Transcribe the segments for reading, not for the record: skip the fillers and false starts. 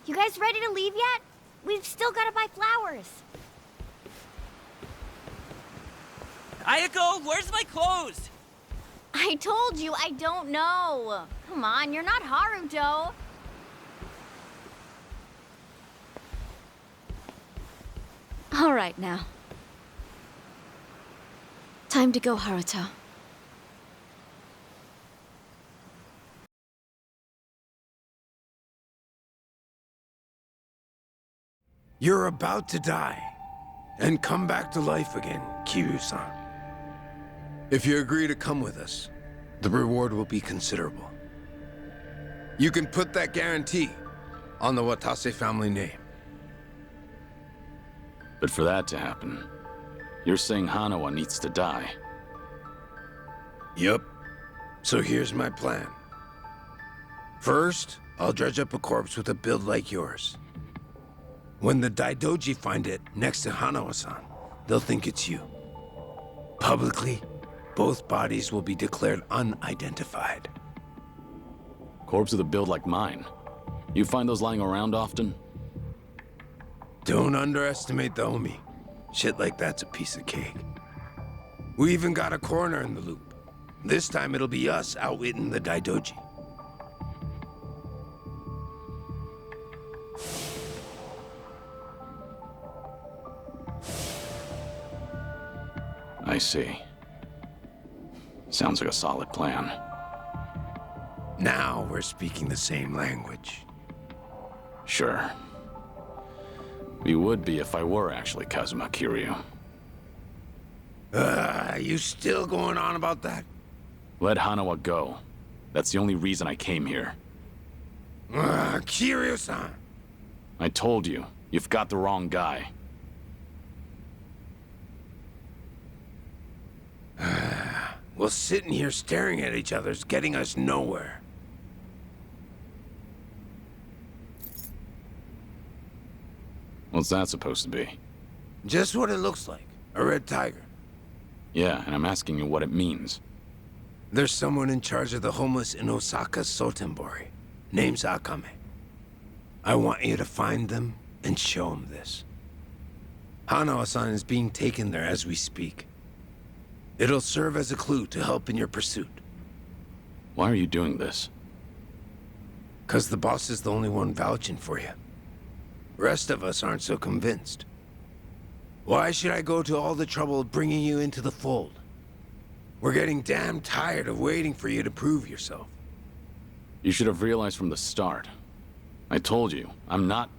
You guys ready to leave yet? We've still gotta buy flowers. Ayako, where's my clothes? I told you I don't know. Come on, you're not Haruto. All right now. Time to go, Haruto. You're about to die and come back to life again, Kiryu-san. If you agree to come with us, the reward will be considerable. You can put that guarantee on the Watase family name. But for that to happen, you're saying Hanawa needs to die. Yup. So here's my plan. First, I'll dredge up a corpse with a build like yours. When the Daidoji find it next to Hanawa-san, they'll think it's you. Publicly, both bodies will be declared unidentified. Corpse with a build like mine. You find those lying around often? Don't underestimate the Omi. Shit like that's a piece of cake. We even got a coroner in the loop. This time it'll be us outwitting the Daidoji. I see. Sounds like a solid plan. Now we're speaking the same language. Sure. We would be if I were actually Kazuma Kiryu. You still going on about that? Let Hanawa go. That's the only reason I came here. Kiryu-san! I told you, you've got the wrong guy. Well, sitting here staring at each other's getting us nowhere. What's that supposed to be? Just what it looks like. A red tiger. Yeah, and I'm asking you what it means. There's someone in charge of the homeless in Osaka Sotenbori. Name's Akame. I want you to find them and show them this. Hanawa-san is being taken there as we speak. It'll serve as a clue to help in your pursuit. Why are you doing this? 'Cause the boss is the only one vouching for you. Rest of us aren't so convinced. Why should I go to all the trouble of bringing you into the fold? We're getting damn tired of waiting for you to prove yourself. You should have realized from the start. I told you, I'm not...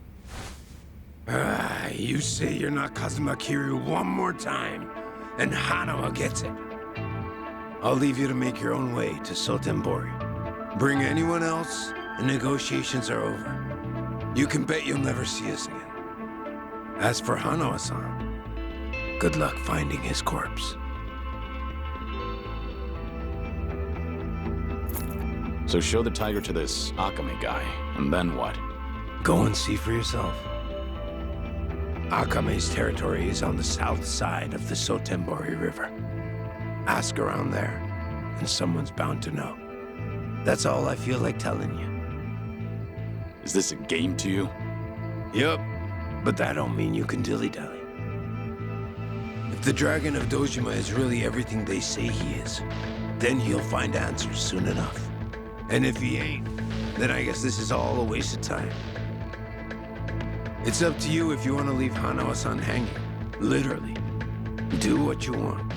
You say you're not Kazuma Kiryu one more time, and Hanawa gets it. I'll leave you to make your own way to Sotenbori. Bring anyone else, and negotiations are over. You can bet you'll never see us again. As for Hanawa-san, good luck finding his corpse. So show the tiger to this Akame guy, and then what? Go and see for yourself. Akame's territory is on the south side of the Sotenbori River. Ask around there, and someone's bound to know. That's all I feel like telling you. Is this a game to you? Yup, but that don't mean you can dilly-dally. If the Dragon of Dojima is really everything they say he is, then he'll find answers soon enough. And if he ain't, then I guess this is all a waste of time. It's up to you if you want to leave Hanawa-san hanging. Literally. Do what you want.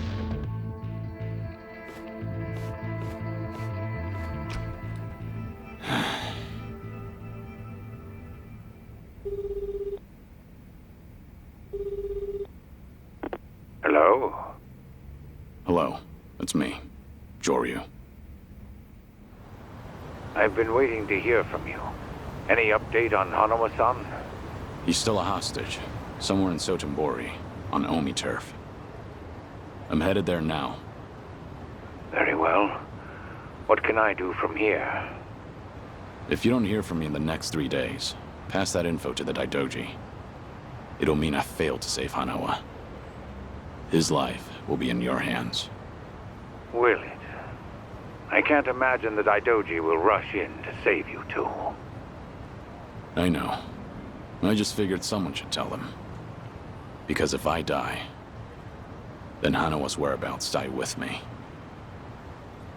Hello? Hello, it's me, Joryu. I've been waiting to hear from you. Any update on Hanawa-san? He's still a hostage, somewhere in Sotenbori, on Omi turf. I'm headed there now. Very well. What can I do from here? If you don't hear from me in the next 3 days, pass that info to the Daidoji. It'll mean I failed to save Hanawa. His life will be in your hands. Will it? I can't imagine the Daidoji will rush in to save you two. I know. I just figured someone should tell them. Because if I die, then Hanawa's whereabouts die with me.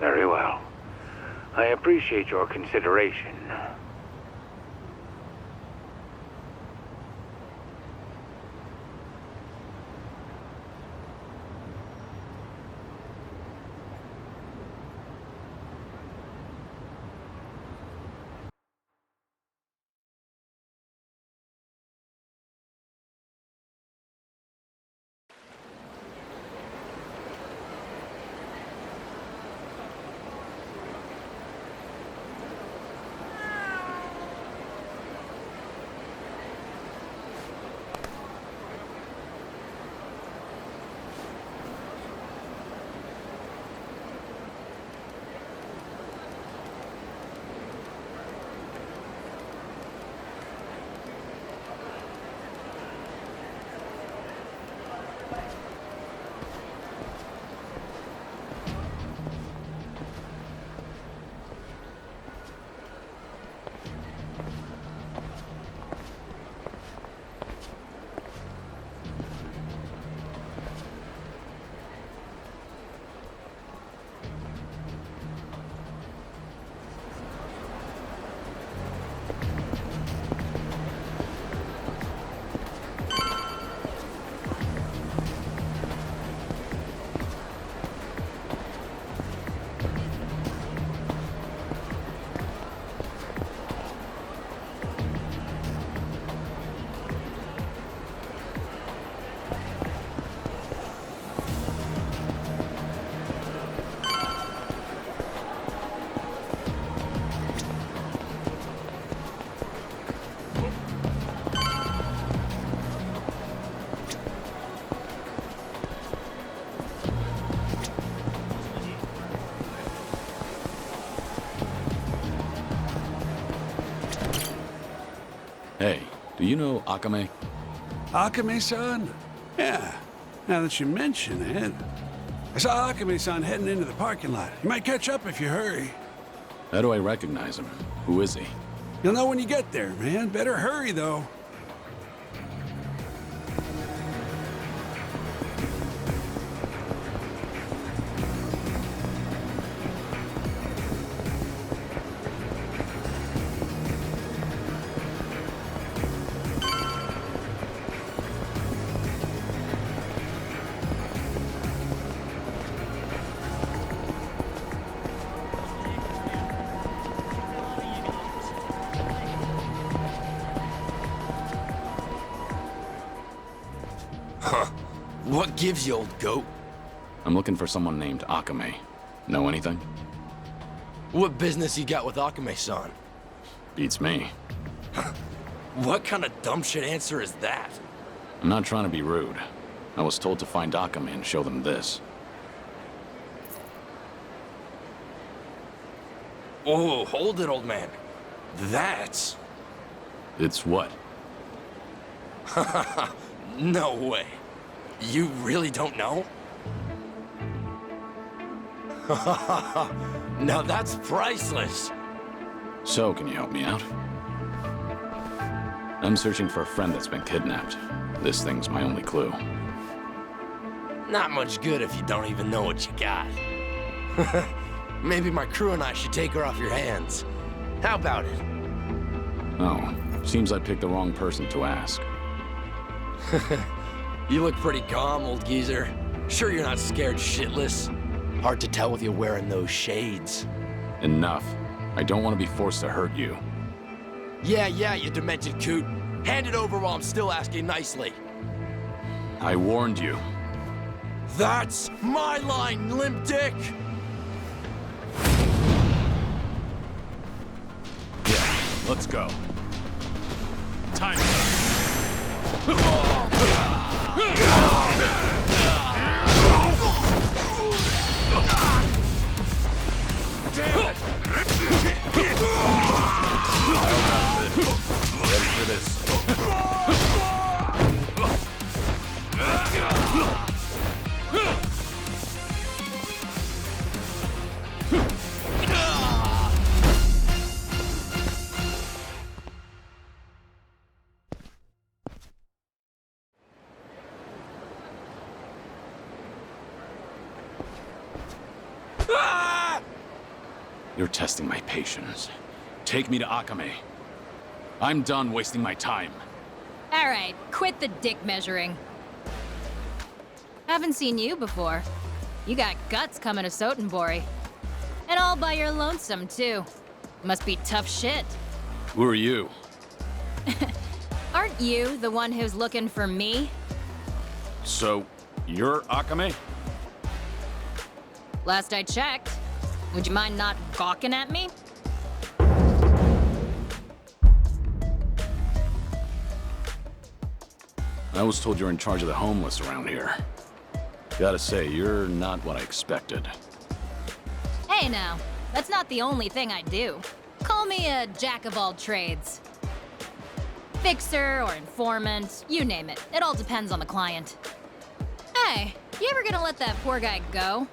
Very well. I appreciate your consideration. Hey, do you know Akame? Akame-san? Yeah, now that you mention it. I saw Akame-san heading into the parking lot. You might catch up if you hurry. How do I recognize him? Who is he? You'll know when you get there, man. Better hurry, though. What gives you, old goat? I'm looking for someone named Akame. Know anything? What business you got with Akame-san? Beats me. What kind of dumb shit answer is that? I'm not trying to be rude. I was told to find Akame and show them this. Oh, hold it, old man. That's... It's what? No way. You really don't know? Now that's priceless. So, can you help me out? I'm searching for a friend that's been kidnapped. This thing's my only clue. Not much good if you don't even know what you got. Maybe my crew and I should take her off your hands. How about it? Oh, seems I picked the wrong person to ask. You look pretty calm, old geezer. Sure you're not scared shitless? Hard to tell with you wearing those shades. Enough. I don't want to be forced to hurt you. Yeah, you demented coot. Hand it over while I'm still asking nicely. I warned you. That's my line, limp dick! Yeah, let's go. Time. Ready for this. You're testing my patience. Take me to Akame. I'm done wasting my time. All right, quit the dick measuring. Haven't seen you before. You got guts coming to Sotenbori. And all by your lonesome, too. Must be tough shit. Who are you? Aren't you the one who's looking for me? So, you're Akame? Last I checked. Would you mind not gawking at me? I was told you're in charge of the homeless around here. Gotta say, you're not what I expected. Hey now, that's not the only thing I do. Call me a jack of all trades. Fixer or informant, you name it. It all depends on the client. Hey, you ever gonna let that poor guy go?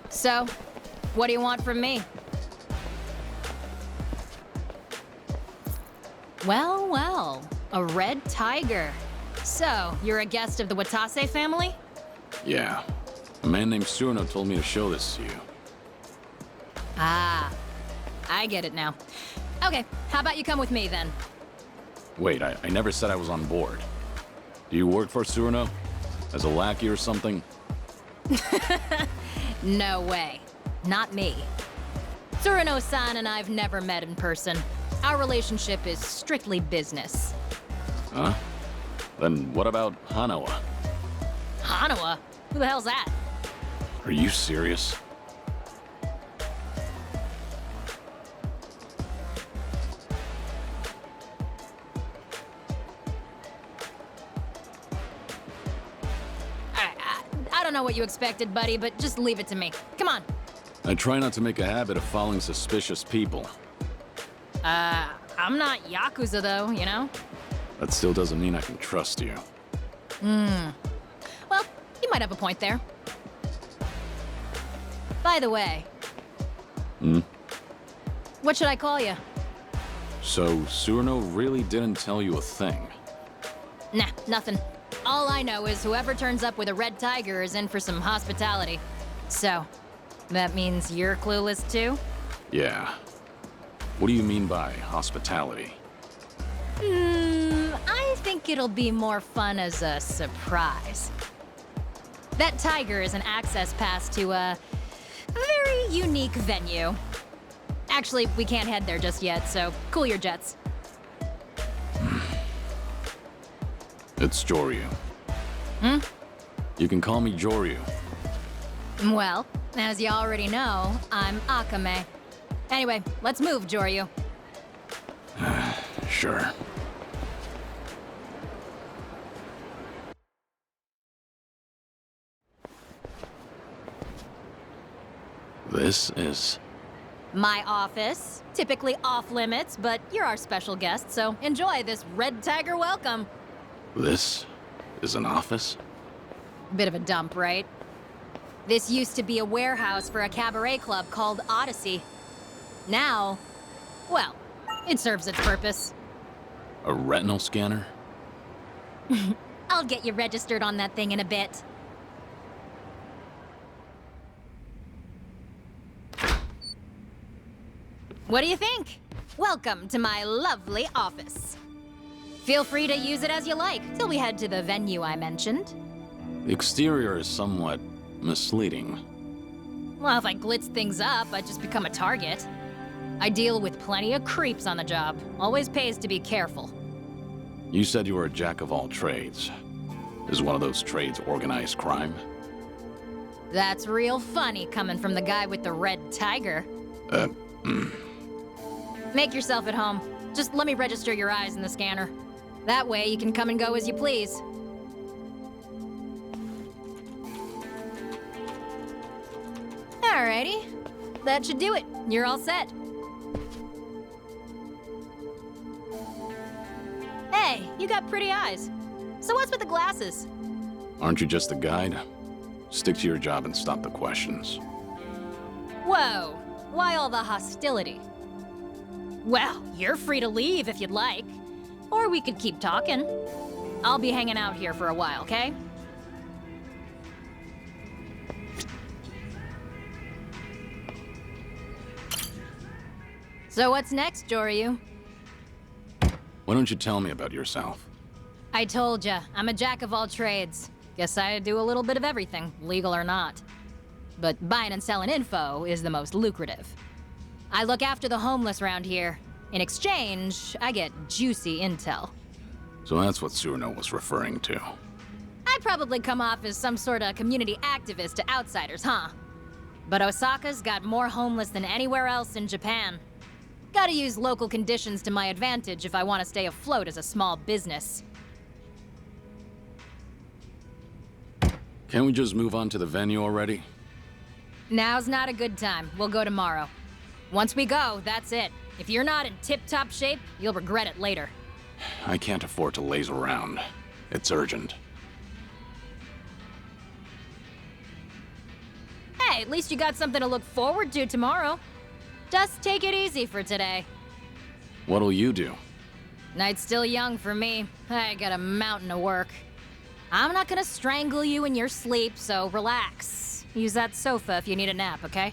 So, what do you want from me? Well, well, a red tiger. So, you're a guest of the Watase family? Yeah. A man named Surno told me to show this to you. Ah, I get it now. Okay, how about you come with me then? Wait, I never said I was on board. Do you work for Surno? As a lackey or something? No way. Not me. Tsurano-san and I've never met in person. Our relationship is strictly business. Huh? Then what about Hanawa? Hanawa? Who the hell's that? Are you serious? I don't know what you expected, buddy, but just leave it to me. Come on. I try not to make a habit of following suspicious people. I'm not Yakuza though, you know? That still doesn't mean I can trust you. Well, you might have a point there. By the way. What should I call you? So, Surno really didn't tell you a thing? Nah, nothing. All I know is whoever turns up with a red tiger is in for some hospitality. So, that means you're clueless too? Yeah. What do you mean by hospitality? I think it'll be more fun as a surprise. That tiger is an access pass to a very unique venue. Actually, we can't head there just yet, so cool your jets. It's Joryu. You can call me Joryu. Well, as you already know, I'm Akame. Anyway, let's move, Joryu. Sure. This is... My office. Typically off limits, but you're our special guest, so enjoy this red tiger welcome. This is an office? Bit of a dump, right? This used to be a warehouse for a cabaret club called Odyssey. Now, well, it serves its purpose. A retinal scanner? I'll get you registered on that thing in a bit. What do you think? Welcome to my lovely office. Feel free to use it as you like, till we head to the venue I mentioned. The exterior is somewhat misleading. Well, if I glitz things up, I'd just become a target. I deal with plenty of creeps on the job. Always pays to be careful. You said you were a jack of all trades. Is one of those trades organized crime? That's real funny coming from the guy with the red tiger. Make yourself at home. Just let me register your eyes in the scanner. That way you can come and go as you please. Alrighty. That should do it. You're all set. Hey, you got pretty eyes. So what's with the glasses? Aren't you just a guide? Stick to your job and stop the questions. Whoa, why all the hostility? Well, you're free to leave if you'd like. Or we could keep talking. I'll be hanging out here for a while, okay? So what's next, Joryu? Why don't you tell me about yourself? I told ya, I'm a jack of all trades. Guess I do a little bit of everything, legal or not. But buying and selling info is the most lucrative. I look after the homeless around here. In exchange, I get juicy intel. So that's what Tsuruno was referring to. I probably come off as some sort of community activist to outsiders, huh? But Osaka's got more homeless than anywhere else in Japan. Gotta use local conditions to my advantage if I want to stay afloat as a small business. Can't we just move on to the venue already? Now's not a good time. We'll go tomorrow. Once we go, that's it. If you're not in tip-top shape, you'll regret it later. I can't afford to laze around. It's urgent. Hey, at least you got something to look forward to tomorrow. Just take it easy for today. What'll you do? Night's still young for me. I got a mountain of work. I'm not gonna strangle you in your sleep, so relax. Use that sofa if you need a nap, okay?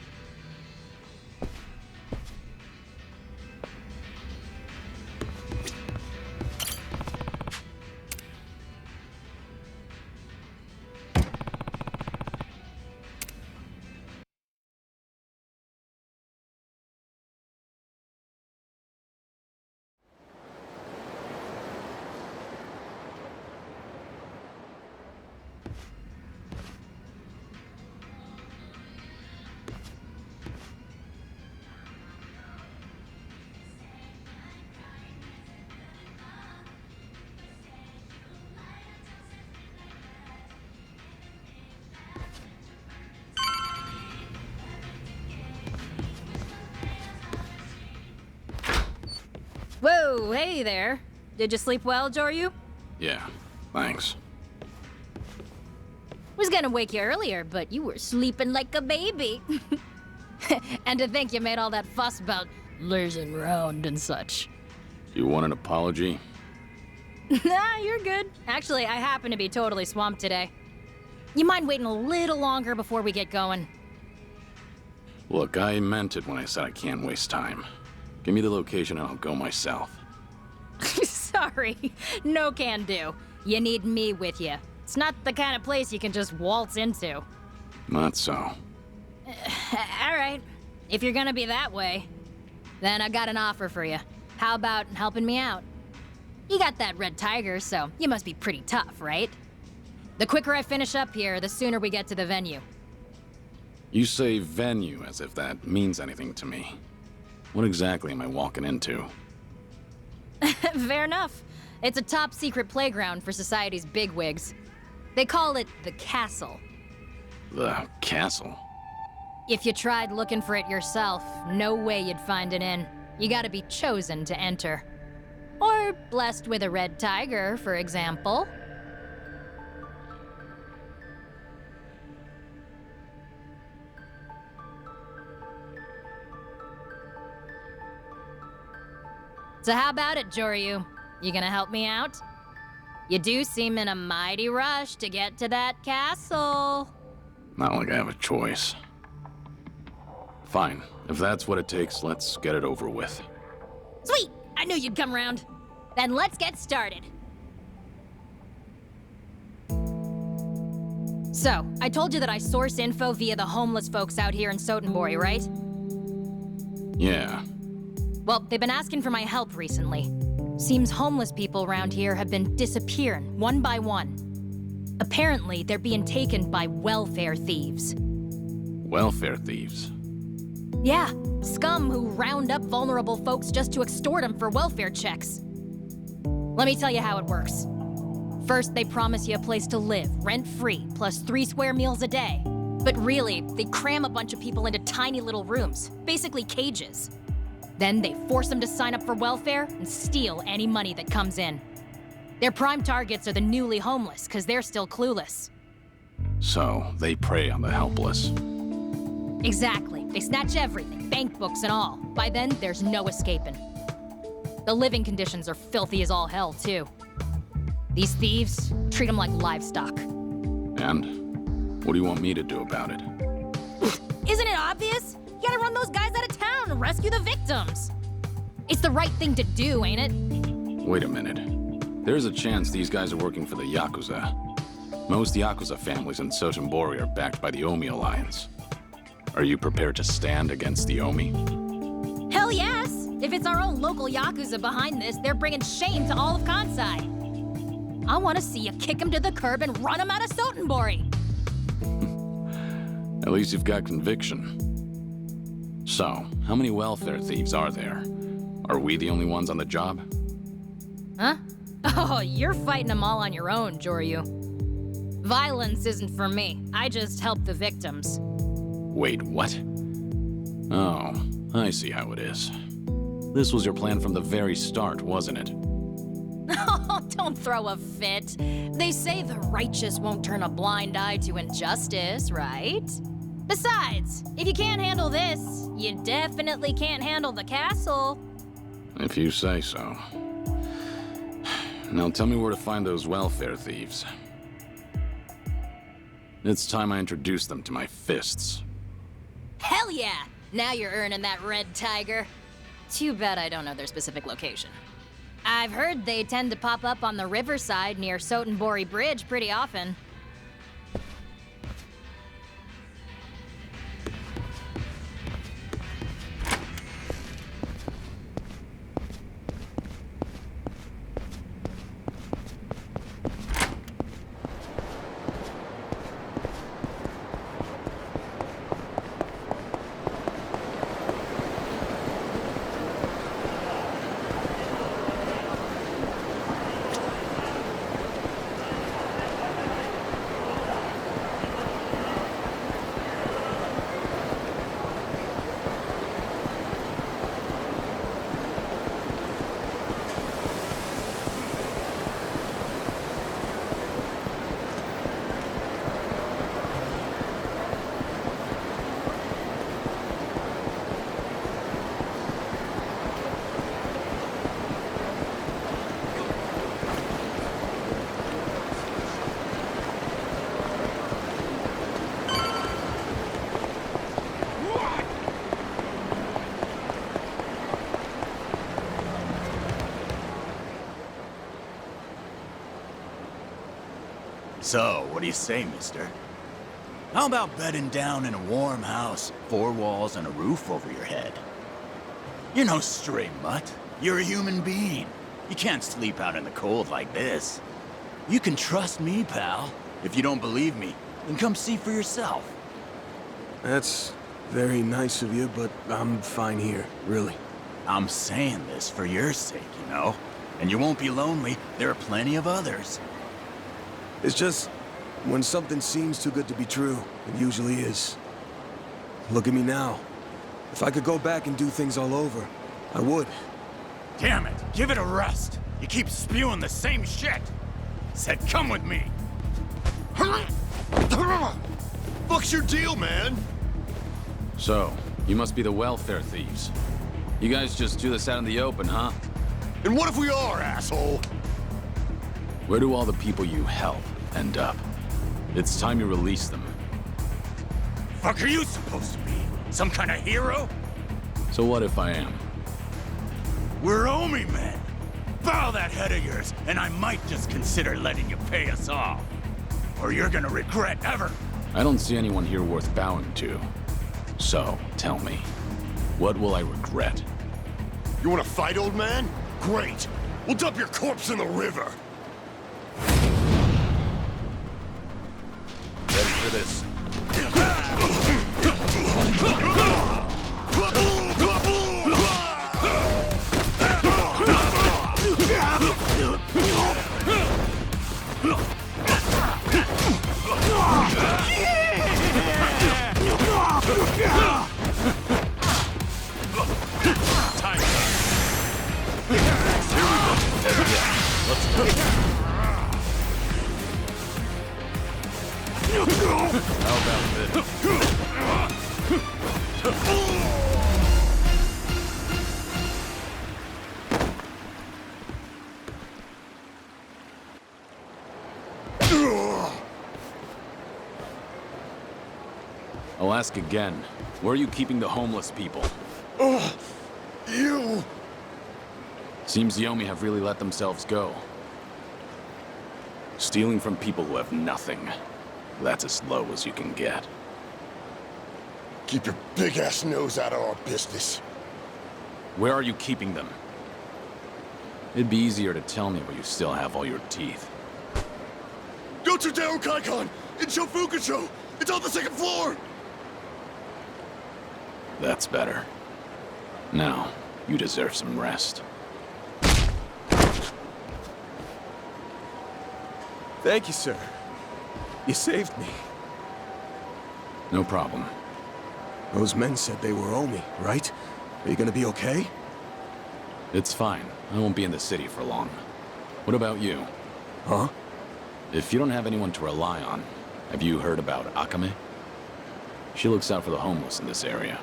Whoa, hey there. Did you sleep well, Joryu? Yeah, thanks. Was gonna wake you earlier, but you were sleeping like a baby. And to think you made all that fuss about lazing around and such. You want an apology? Nah, you're good. Actually, I happen to be totally swamped today. You mind waiting a little longer before we get going? Look, I meant it when I said I can't waste time. Give me the location and I'll go myself. Sorry, no can do. You need me with you. It's not the kind of place you can just waltz into. Not so. All right, if you're gonna be that way, then I got an offer for you. How about helping me out? You got that red tiger, so you must be pretty tough, right? The quicker I finish up here, the sooner we get to the venue. You say venue as if that means anything to me. What exactly am I walking into? Fair enough. It's a top secret playground for society's bigwigs. They call it the castle. The castle? If you tried looking for it yourself, no way you'd find it in. You gotta be chosen to enter. Or blessed with a red tiger, for example. So how about it, Joryu? You gonna help me out? You do seem in a mighty rush to get to that castle. Not like I have a choice. Fine. If that's what it takes, let's get it over with. Sweet! I knew you'd come around. Then let's get started. So, I told you that I source info via the homeless folks out here in Sotenbori, right? Yeah. Well, they've been asking for my help recently. Seems homeless people around here have been disappearing, one by one. Apparently, they're being taken by welfare thieves. Welfare thieves? Yeah, scum who round up vulnerable folks just to extort them for welfare checks. Let me tell you how it works. First, they promise you a place to live, rent-free, plus 3 square meals a day. But really, they cram a bunch of people into tiny little rooms, basically cages. Then they force them to sign up for welfare and steal any money that comes in. Their prime targets are the newly homeless, because they're still clueless. So, they prey on the helpless. Exactly. They snatch everything, bank books and all. By then, there's no escaping. The living conditions are filthy as all hell, too. These thieves, treat them like livestock. And what do you want me to do about it? Isn't it obvious? You gotta run those guys out of town and rescue the victims. It's the right thing to do, ain't it? Wait a minute. There's a chance these guys are working for the Yakuza. Most Yakuza families in Sotenbori are backed by the Omi Alliance. Are you prepared to stand against the Omi? Hell yes! If it's our own local Yakuza behind this, they're bringing shame to all of Kansai. I want to see you kick them to the curb and run them out of Sotenbori. At least you've got conviction. So, how many welfare thieves are there? Are we the only ones on the job? Huh? Oh, you're fighting them all on your own, Joryu. Violence isn't for me. I just help the victims. Wait, what? Oh, I see how it is. This was your plan from the very start, wasn't it? Oh, don't throw a fit. They say the righteous won't turn a blind eye to injustice, right? Besides, if you can't handle this, you definitely can't handle the castle. If you say so. Now tell me where to find those welfare thieves. It's time I introduce them to my fists. Hell yeah! Now you're earning that red tiger. Too bad I don't know their specific location. I've heard they tend to pop up on the riverside near Sotenbori Bridge pretty often. So, what do you say, mister? How about bedding down in a warm house, 4 walls and a roof over your head? You're no stray mutt. You're a human being. You can't sleep out in the cold like this. You can trust me, pal. If you don't believe me, then come see for yourself. That's very nice of you, but I'm fine here, really. I'm saying this for your sake, you know? And you won't be lonely. There are plenty of others. It's just, when something seems too good to be true, it usually is. Look at me now. If I could go back and do things all over, I would. Damn it, give it a rest. You keep spewing the same shit. Said come with me. Fuck's your deal, man? So, you must be the welfare thieves. You guys just do this out in the open, huh? And what if we are, asshole? Where do all the people you help end up? It's time you release them. Fuck are you supposed to be? Some kind of hero? So what if I am? We're Omi men. Bow that head of yours, and I might just consider letting you pay us off. Or you're gonna regret ever. I don't see anyone here worth bowing to. So, tell me, what will I regret? You wanna fight, old man? Great. We'll dump your corpse in the river. Ready for this? How about this? I'll ask again. Where are you keeping the homeless people? You! Seems the Omi have really let themselves go. Stealing from people who have nothing. That's as low as you can get. Keep your big-ass nose out of our business. Where are you keeping them? It'd be easier to tell me where you still have all your teeth. Go to Kaikon in Shofukucho! It's on the second floor! That's better. Now, you deserve some rest. Thank you, sir. You saved me. No problem. Those men said they were Omi, right? Are you gonna be okay? It's fine. I won't be in the city for long. What about you? Huh? If you don't have anyone to rely on, have you heard about Akame? She looks out for the homeless in this area.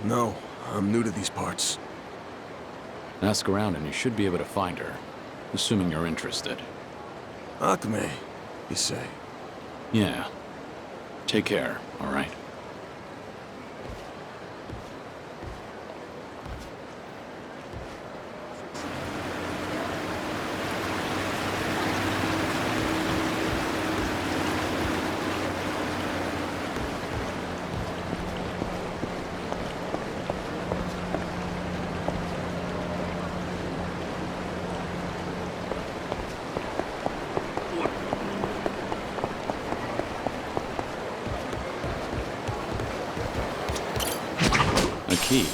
No. I'm new to these parts. Ask around and you should be able to find her, assuming you're interested. Akame, you say? Yeah. Take care, all right? A key.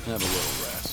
Have a little rest.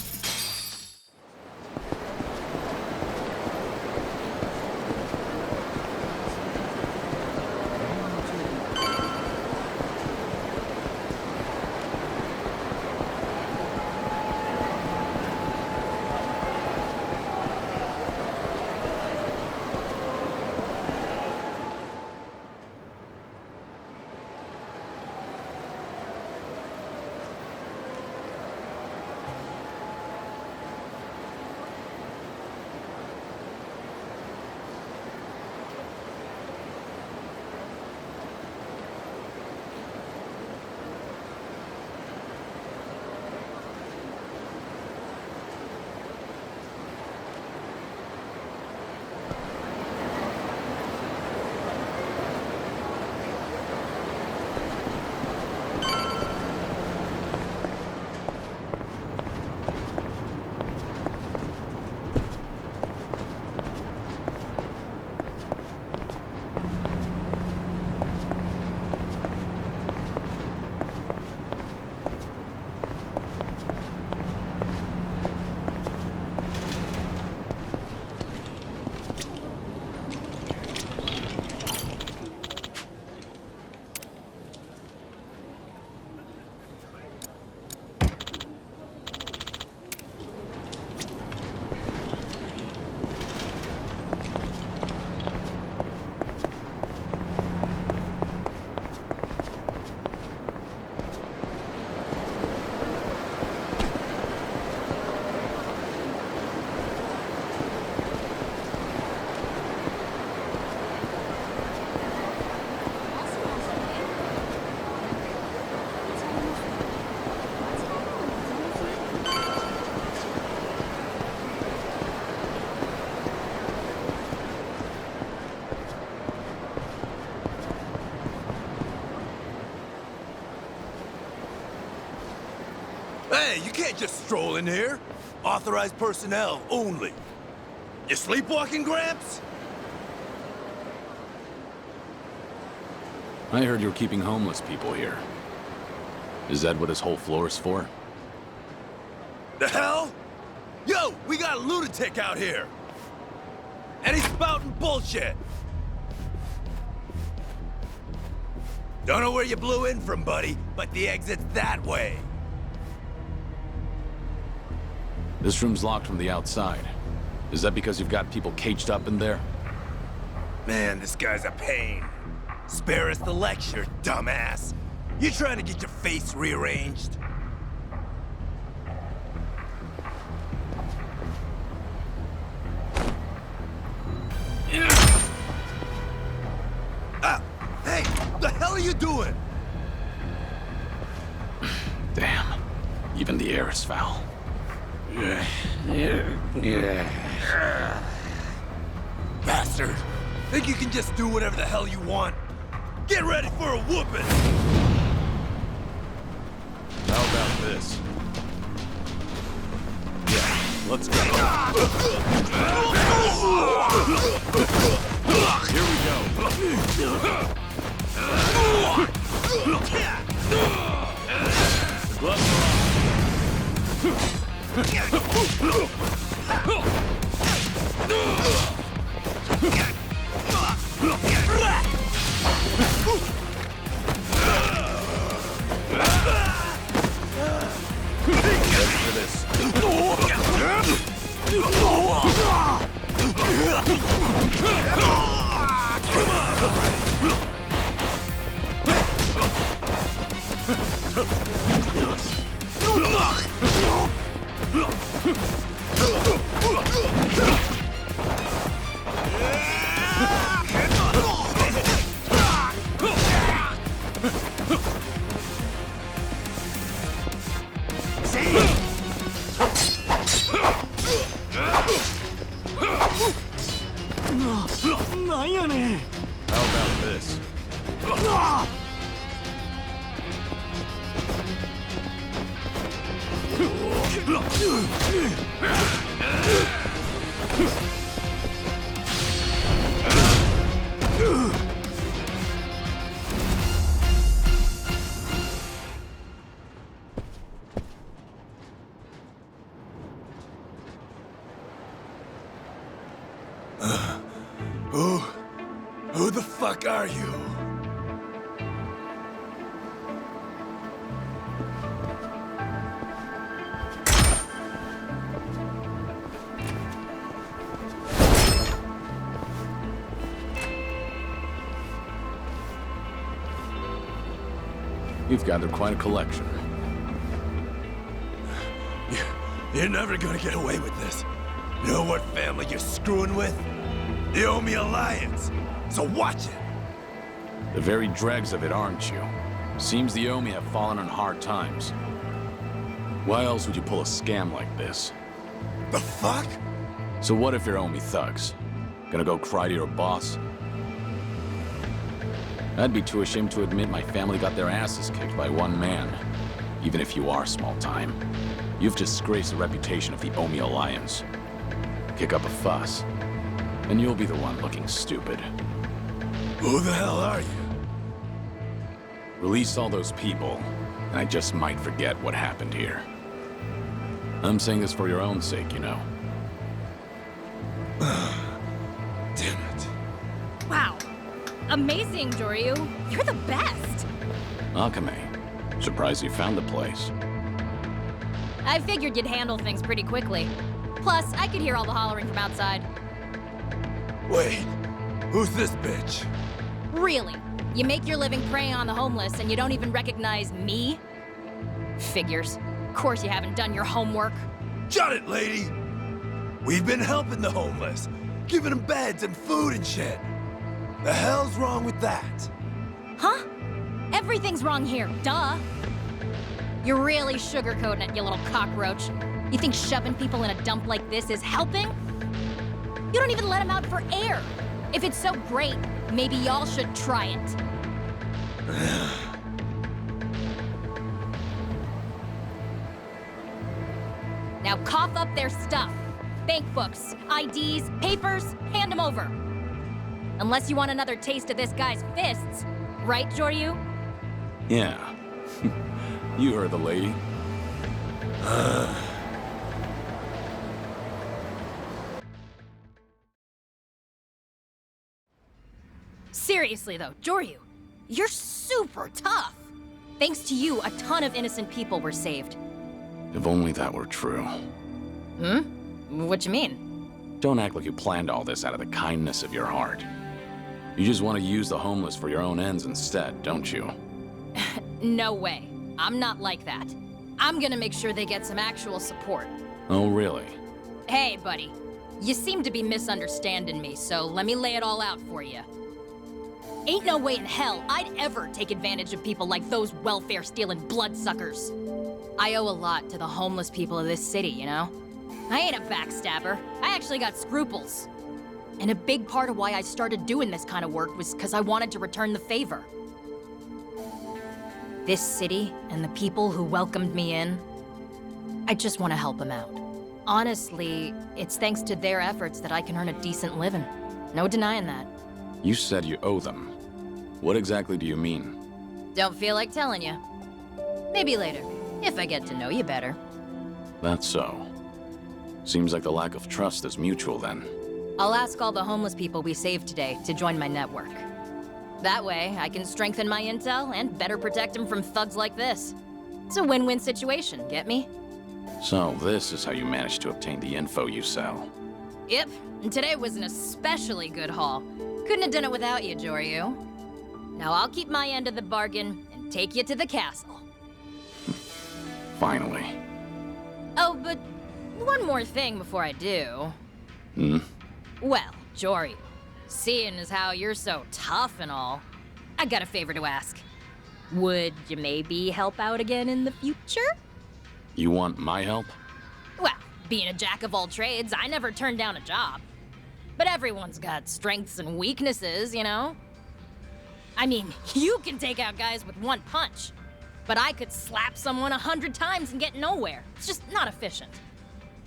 Hey, you can't just stroll in here. Authorized personnel only. You sleepwalking, Gramps? I heard you were keeping homeless people here. Is that what this whole floor is for? The hell? Yo, we got a lunatic out here! And he's spouting bullshit! Don't know where you blew in from, buddy, but the exit's that way. This room's locked from the outside. Is that because you've got people caged up in there? Man, this guy's a pain. Spare us the lecture, dumbass. You trying to get your face rearranged? Hey, what the hell are you doing? Damn. Even the air is foul. Bastard. Think you can just do whatever the hell you want? Get ready for a whooping! How about this? Yeah, let's go. Here we go. The gloves are How about this? Who the fuck are you? You've gathered quite a collection. You're never gonna get away with this. You know what family you're screwing with? The Omi Alliance. So watch it. The very dregs of it, aren't you? Seems the Omi have fallen on hard times. Why else would you pull a scam like this? The fuck? So what if you're Omi thugs? Gonna go cry to your boss? I'd be too ashamed to admit my family got their asses kicked by one man. Even if you are small time. You've disgraced the reputation of the Omi Alliance. Kick up a fuss, and you'll be the one looking stupid. Who the hell are you? Release all those people, and I just might forget what happened here. I'm saying this for your own sake, you know. Damn it. Wow. Amazing, Joryu. You're the best. Akame, surprised you found the place. I figured you'd handle things pretty quickly. Plus, I could hear all the hollering from outside. Wait, who's this bitch? Really? You make your living preying on the homeless and you don't even recognize me? Figures. Of course you haven't done your homework. Shut it, lady! We've been helping the homeless, giving them beds and food and shit. The hell's wrong with that? Huh? Everything's wrong here, duh. You're really sugarcoating it, you little cockroach. You think shoving people in a dump like this is helping? You don't even let them out for air. If it's so great, maybe y'all should try it. Now cough up their stuff. Bank books, IDs, papers, hand them over. Unless you want another taste of this guy's fists, Right, Joryu? Yeah. You heard the lady. Seriously though, Joryu, you're super tough. Thanks to you, a ton of innocent people were saved. If only that were true. What you mean? Don't act like you planned all this out of the kindness of your heart. You just want to use the homeless for your own ends instead, don't you? No way. I'm not like that. I'm gonna make sure they get some actual support. Oh, really? Hey, buddy. You seem to be misunderstanding me, so let me lay it all out for you. Ain't no way in hell I'd ever take advantage of people like those welfare-stealing bloodsuckers. I owe a lot to the homeless people of this city, you know? I ain't a backstabber. I actually got scruples. And a big part of why I started doing this kind of work was because I wanted to return the favor. This city and the people who welcomed me in, I just want to help them out. Honestly, it's thanks to their efforts that I can earn a decent living. No denying that. You said you owe them. What exactly do you mean? Don't feel like telling you. Maybe later, if I get to know you better. That's so. Seems like the lack of trust is mutual then. I'll ask all the homeless people we saved today to join my network. That way, I can strengthen my intel and better protect them from thugs like this. It's a win-win situation, get me? So this is how you managed to obtain the info you sell. Yep, and today was an especially good haul. Couldn't have done it without you, Joryu. Now I'll keep my end of the bargain and take you to the castle. Finally. Oh, but one more thing before I do. Well, Joryu, seeing as how you're so tough and all, I got a favor to ask. Would you maybe help out again in the future? You want my help? Well, being a jack of all trades, I never turned down a job. But everyone's got strengths and weaknesses, you know? I mean, you can take out guys with one punch. But I could slap someone 100 times and get nowhere. It's just not efficient.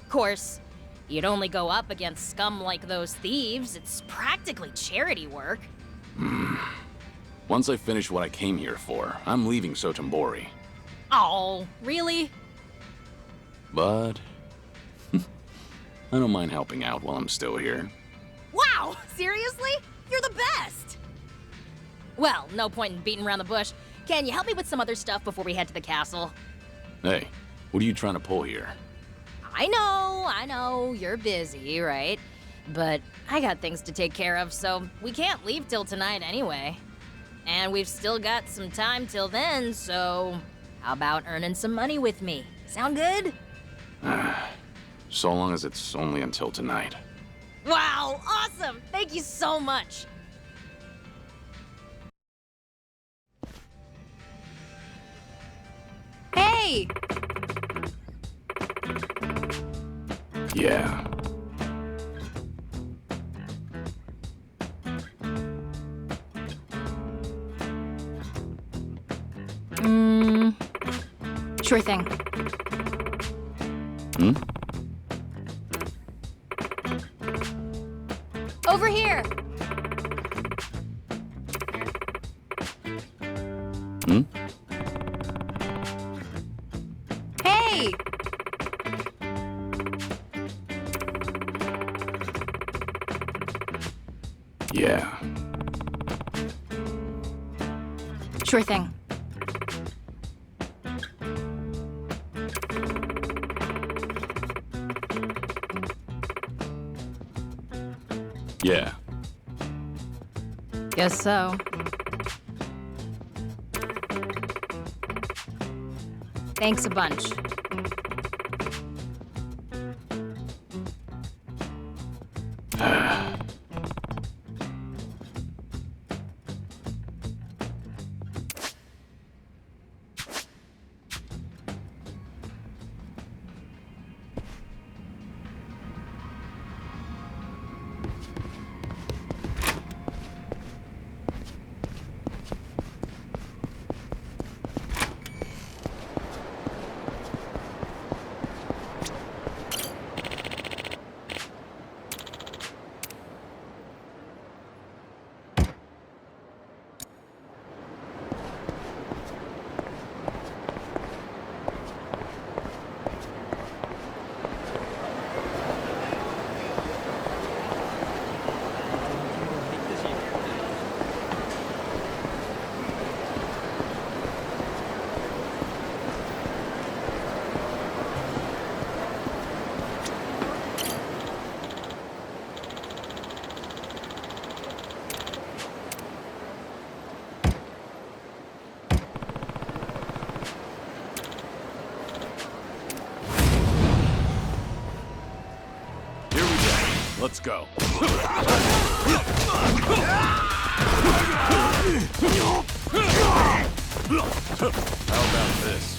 Of course, you'd only go up against scum like those thieves. It's practically charity work. Once I finish what I came here for, I'm leaving Sotenbori. Oh, really? But I don't mind helping out while I'm still here. Wow, seriously? You're the best! Well, no point in beating around the bush. Can you help me with some other stuff before we head to the castle? Hey, what are you trying to pull here? I know, you're busy, right? But I got things to take care of, so we can't leave till tonight anyway. And we've still got some time till then, so how about earning some money with me? Sound good? So long as it's only until tonight. Wow, awesome! Thank you so much! Hey! Yeah. Sure thing. Over here! Hey! Yeah. Sure thing. Yeah. Guess so. Thanks a bunch. Let's go. How about this?